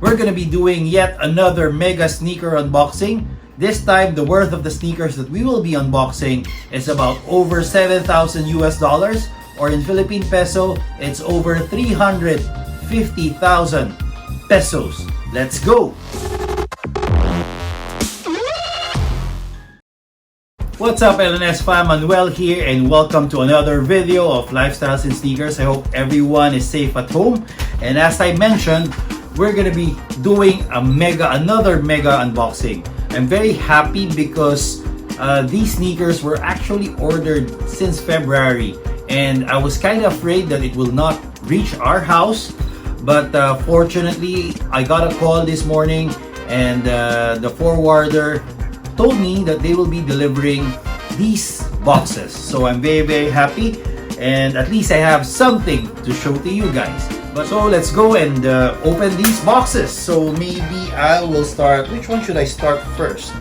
we're gonna be doing yet another mega sneaker unboxing. This time, the worth of the sneakers that we will be unboxing is about over 7,000 US dollars, or in Philippine peso, it's over 350,000 pesos. Let's go! What's up, LNS fam? Manuel here, and welcome to another video of Lifestyles in Sneakers. I hope everyone is safe at home. And as I mentioned, we're gonna be doing another mega unboxing. I'm very happy because these sneakers were actually ordered since February, and I was kind of afraid that it will not reach our house. But fortunately, I got a call this morning, and the forwarder told me that they will be delivering these boxes. So I'm very happy, and at least I have something to show to you guys. But so let's go and open these boxes. So maybe I will start. Which one should I start first?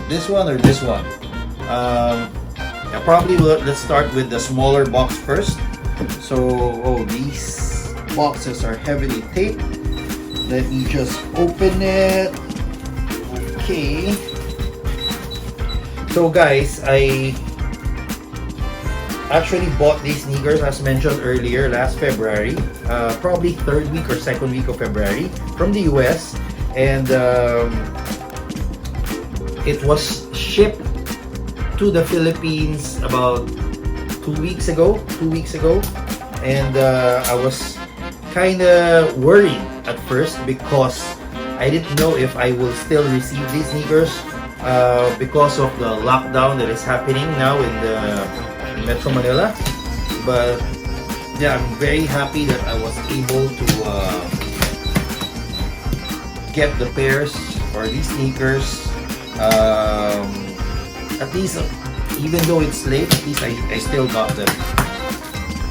This one or this one? Yeah, probably let's start with the smaller box first. So these boxes are heavily taped. Let me just open it. Okay. So guys, I actually bought these sneakers as mentioned earlier last February, probably third week or second week of February from the US, and it was shipped to the Philippines about 2 weeks ago, and I was kind of worried at first because I didn't know if I will still receive these sneakers because of the lockdown that is happening now in Metro Manila. But yeah, I'm very happy that I was able to get the pairs or these sneakers. At least, even though it's late, at least I still got them.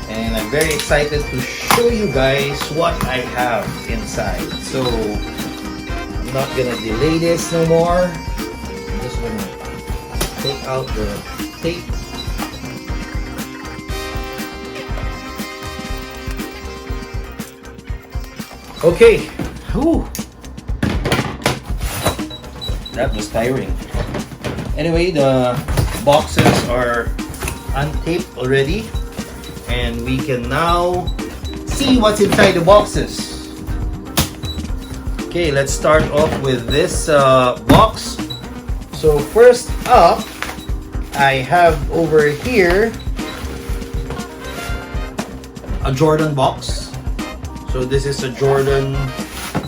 And I'm very excited to show you guys what I have inside. So I'm not gonna delay this no more. I'm just gonna take out the tape. Okay. Whew. That was tiring. Anyway, the boxes are untaped already, and we can now see what's inside the boxes. Okay, let's start off with this box. So first up, I have over here a Jordan box. So this is a Jordan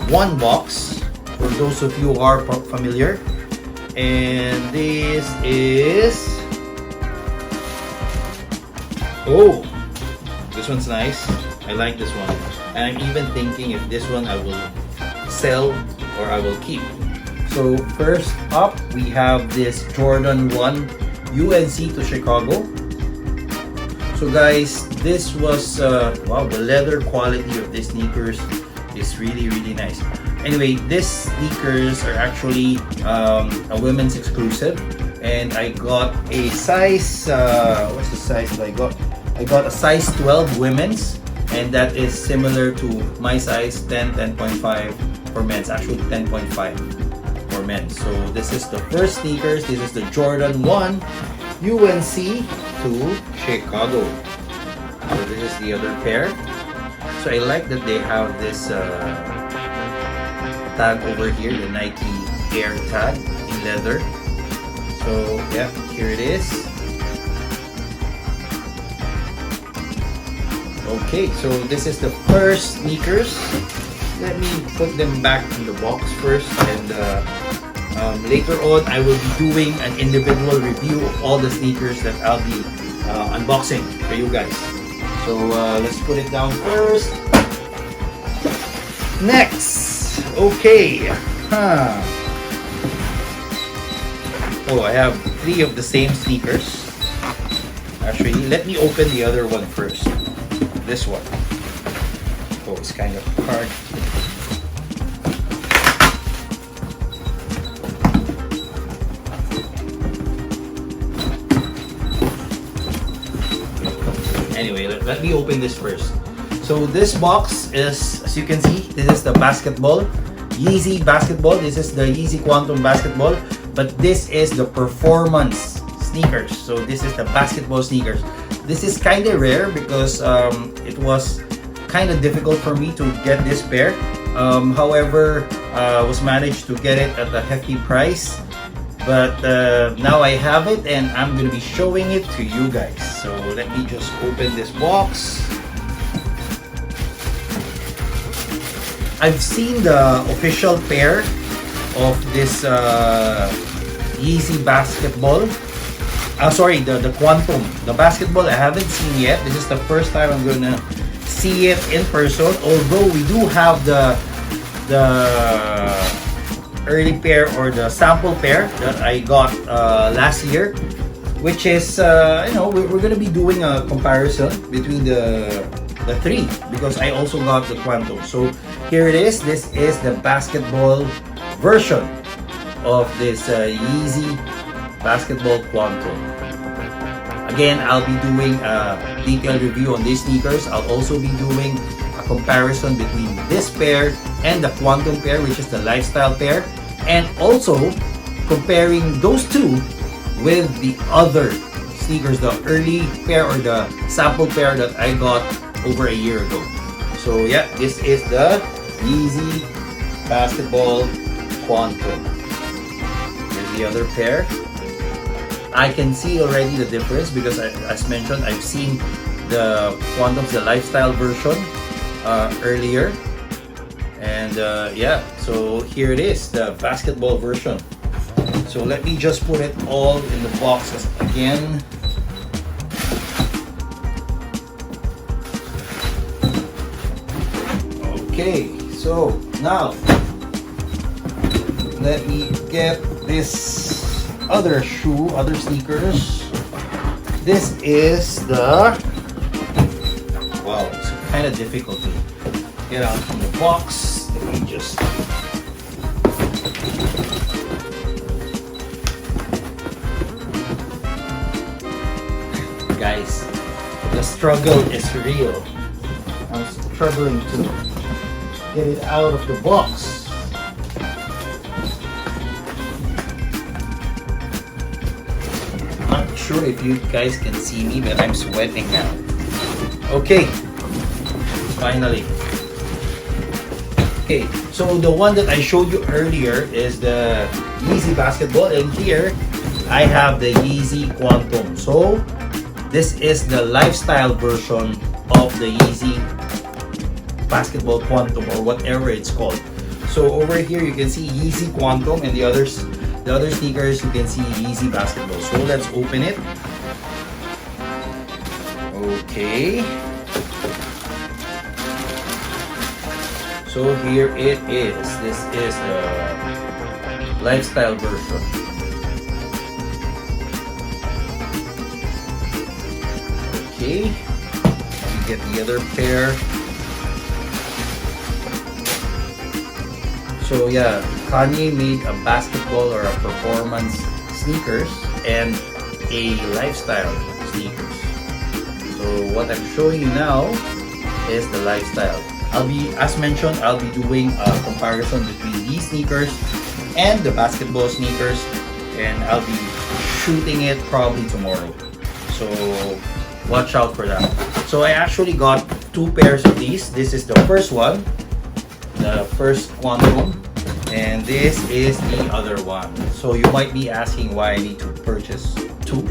1 box, for those of you who are familiar. And this is... oh, this one's nice. I like this one. And I'm even thinking if this one I will sell or I will keep. So first up, we have this Jordan 1 UNC to Chicago. So guys, this was wow, the leather quality of these sneakers is really nice. Anyway, these sneakers are actually a women's exclusive, and I got a size what's the size that I got? I got a size 12 women's, and that is similar to my size 10.5 for men's, actually 10.5 for men. So this is the first sneakers. This is the Jordan 1 UNC to Chicago. So this is the other pair. So I like that they have this tag over here, the Nike Air tag in leather. So yeah, here it is. Okay, so this is the first sneakers. Let me put them back in the box first, and later on I will be doing an individual review of all the sneakers that I'll be unboxing for you guys. So let's put it down first. Next, okay. Oh, I have 3 of the same sneakers. Actually, let me open the other one first. This one. Oh, it's kind of hard. Anyway, let me open this first. So this box is, as you can see, this is the basketball Yeezy basketball. This is the Yeezy Quantum basketball, but this is the performance sneakers. So this is the basketball sneakers. This is kind of rare because it was kind of difficult for me to get this pair. However, was managed to get it at a hefty price. But now I have it and I'm going to be showing it to you guys. So let me just open this box. I've seen the official pair of this Yeezy basketball. Sorry, the Quantum. The basketball I haven't seen yet. This is the first time I'm going to see it in person. Although we do have the early pair or the sample pair that I got last year, which is we're gonna be doing a comparison between the three because I also got the Quantum. So here it is. This is the basketball version of this Yeezy basketball Quantum. Again, I'll be doing a detailed review on these sneakers. I'll also be doing a comparison between this pair and the Quantum pair, which is the lifestyle pair, and also comparing those two with the other sneakers, the early pair or the sample pair that I got over a year ago. So yeah, this is the Yeezy basketball Quantum. Here's the other pair. I can see already the difference because as mentioned, I've seen the Quantum's the lifestyle version earlier, and yeah, so here it is, the basketball version. So let me just put it all in the boxes again. Okay, so now let me get this other sneakers. This is the, wow, it's kind of difficult to get out from the box. Let me just, guys, the struggle is real. I'm struggling to get it out of the box. Not sure if you guys can see me, but I'm sweating now. Okay, finally. Okay, so the one that I showed you earlier is the Yeezy basketball, and here I have the Yeezy Quantum. So this is the lifestyle version of the Yeezy basketball Quantum, or whatever it's called. So over here you can see Yeezy Quantum, and the other sneakers you can see Yeezy basketball. So let's open it. Okay, so here it is. This is the lifestyle version. Okay, let me get the other pair. So yeah, Kanye made a basketball or a performance sneakers and a lifestyle sneakers. So what I'm showing you now is the lifestyle. As mentioned, I'll be doing a comparison between these sneakers and the basketball sneakers, and I'll be shooting it probably tomorrow. So watch out for that. So I actually got two pairs of these. This is the first one, the first Quantum, and this is the other one. So you might be asking why I need to purchase two,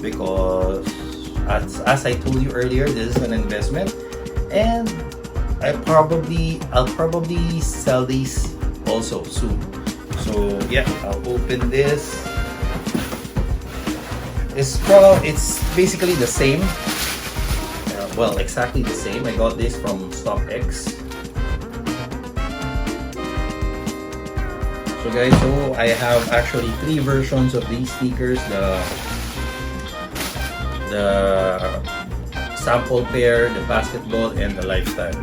because as I told you earlier, this is an investment, and I'll probably sell these also soon. So yeah, I'll open this. It's basically the same. Well, exactly the same. I got this from StockX. So guys, so I have actually three versions of these sneakers. The sample pair, the basketball, and the lifestyle.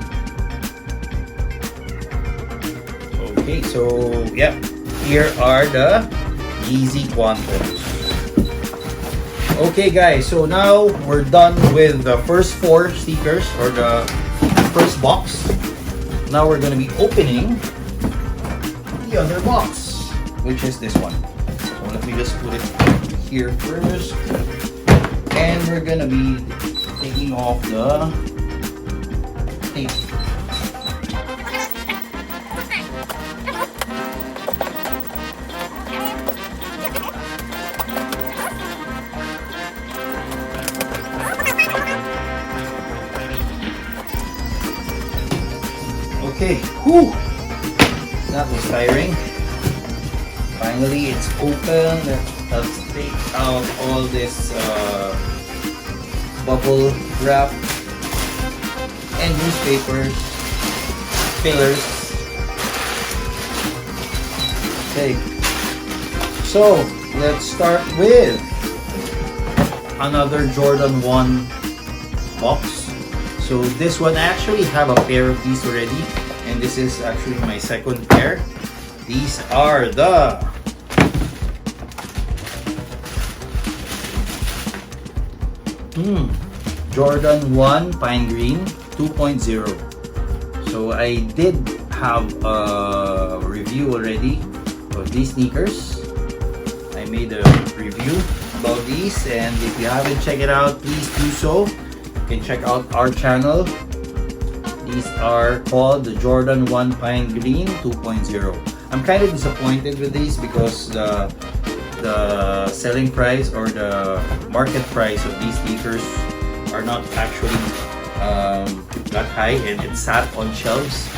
Okay, so yeah, here are the Yeezy Quantums. Okay guys, so now we're done with the first four sneakers, or the first box. Now we're gonna be opening the other box, which is this one. So let me just put it here first. And we're gonna be taking off the tape. Okay, whew, that was tiring. Finally, it's open. Let's take out all this bubble wrap and newspapers, fillers. Okay, so let's start with another Jordan 1 box. So this one, I actually have a pair of these already, and this is actually my second pair. These are the Jordan 1 Pine Green 2.0. So I did have a review already of these sneakers. I made a review about these, and if you haven't checked it out, please do so. You can check out our channel. These are called the Jordan 1 Pine Green 2.0. I'm kind of disappointed with these because the selling price or the market price of these sneakers are not actually that high, and it sat on shelves.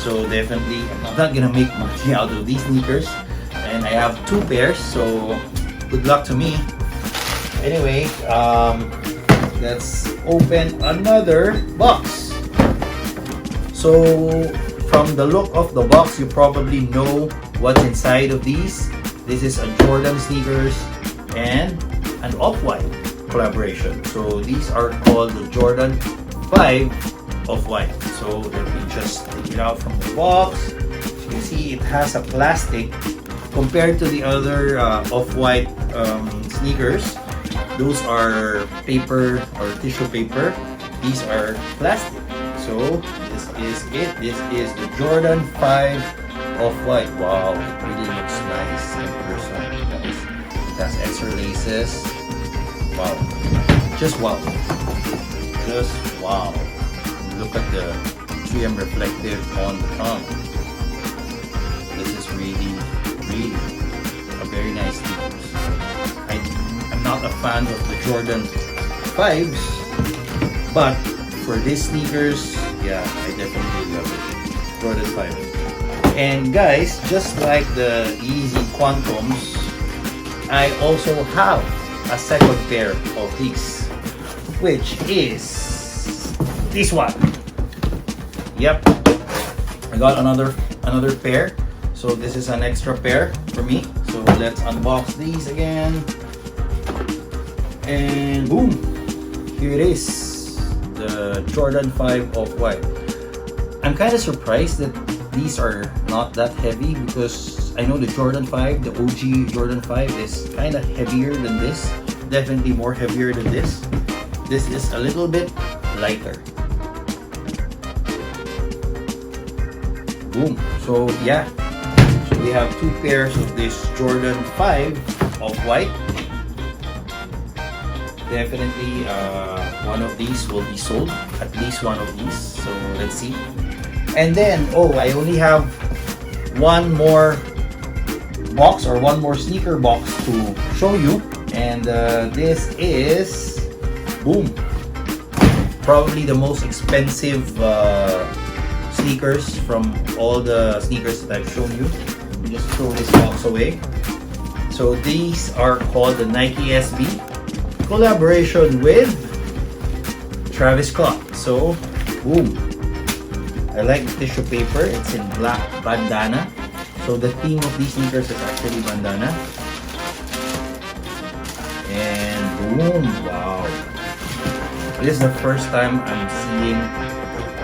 So definitely I'm not gonna make money out of these sneakers, and I have 2 pairs, so good luck to me. Anyway, let's open another box. So from the look of the box, you probably know what's inside of these. This is a Jordan sneakers and an Off-White collaboration. So these are called the Jordan 5 Off-White. So let me just take it out from the box. As you can see, it has a plastic compared to the other Off-White sneakers. Those are paper or tissue paper. These are plastic. So this is it. This is the Jordan 5 Off-White. Wow, it really looks nice in person, guys. It has extra laces. Wow. Just wow. Just wow. Look at the trim reflective on the tongue. This is really, really a very nice sneakers. I'm not a fan of the Jordan 5s, but for these sneakers, yeah, I definitely love it. Jordan 5. And guys, just like the Yeezy Quantums, I also have a second pair of these, which is this one. Yep, I got another pair, so this is an extra pair for me. So let's unbox these again. And boom, here it is, the Jordan 5 Off-White. I'm kind of surprised that these are not that heavy, because I know the Jordan 5, the OG Jordan 5 is kind of heavier than this. Definitely more heavier than this. This is a little bit lighter. Boom. So yeah, so we have 2 pairs of this Jordan 5 Off-White. Definitely one of these will be sold, at least one of these, so let's see. And then, oh, I only have one more box, or one more sneaker box to show you, and this is, boom, probably the most expensive sneakers from all the sneakers that I've shown you. Let me just throw this box away. So these are called the Nike SB collaboration with Travis Scott. So boom, I like the tissue paper. It's in black bandana. So the theme of these sneakers is actually bandana. And boom, wow, this is the first time I'm seeing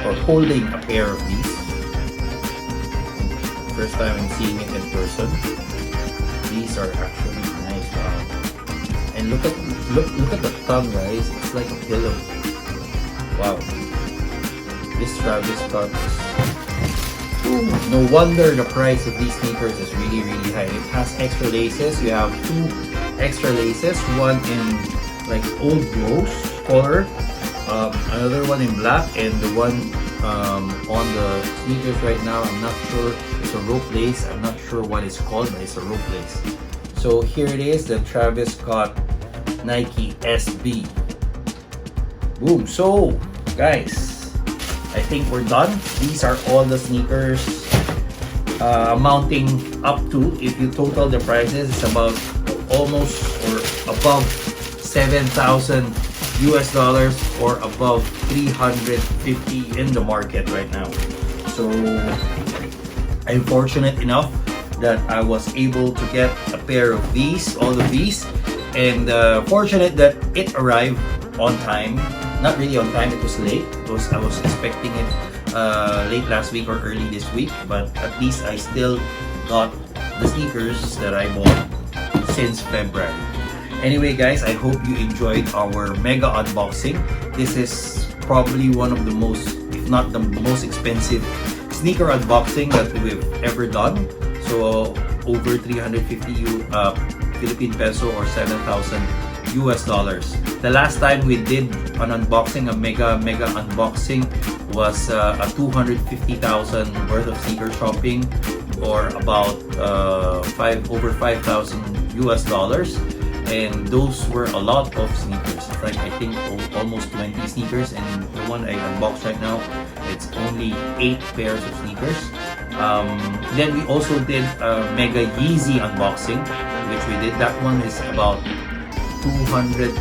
or holding a pair of these. First time I'm seeing it in person. These are actually nice. Wow. And look at the tongue, guys. It's like a pillow. Wow. This Travis Scott is No wonder the price of these sneakers is really high. It has extra laces. You have 2 extra laces, one in like old rose color, another one in black, and the one on the sneakers right now, I'm not sure, it's a rope lace. I'm not sure what it's called, but it's a rope lace. So here it is, the Travis Scott Nike SB. Boom. So guys, I think we're done. These are all the sneakers amounting up to, if you total the prices, it's about almost or above $7,000 US or above 350 in the market right now. So I'm fortunate enough that I was able to get a pair of these, all of these, and fortunate that it arrived on time. Not really on time, it was late. I was expecting it late last week or early this week, but at least I still got the sneakers that I bought since February. Anyway guys, I hope you enjoyed our mega unboxing. This is probably one of the most, if not the most expensive sneaker unboxing that we've ever done. So over 350 Philippine peso or 7,000 US dollars. The last time we did an unboxing, a mega unboxing, was a 250,000 worth of sneaker shopping, or about over 5,000 US dollars. And those were a lot of sneakers. It's like, I think almost 20 sneakers, and the one I unboxed right now, it's only 8 pairs of sneakers. Then we also did a mega Yeezy unboxing, which we did. That one is about 200,000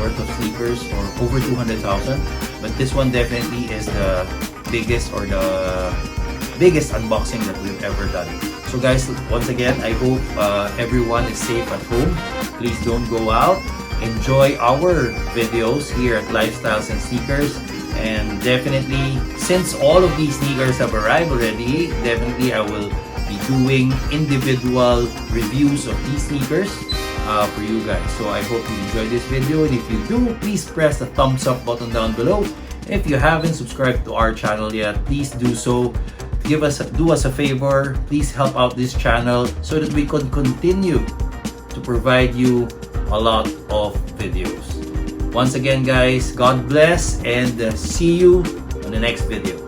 worth of sneakers, or over 200,000. But this one definitely is the biggest, or the biggest unboxing that we've ever done. So guys, once again, I hope everyone is safe at home. Please don't go out. Enjoy our videos here at Lifestyles and Sneakers. And definitely, since all of these sneakers have arrived already, definitely I will be doing individual reviews of these sneakers for you guys. So I hope you enjoyed this video, and if you do, please press the thumbs up button down below. If you haven't subscribed to our channel yet, please do so. Do us a favor, please help out this channel so that we can continue to provide you a lot of videos. Once again guys, God bless, and see you on the next video.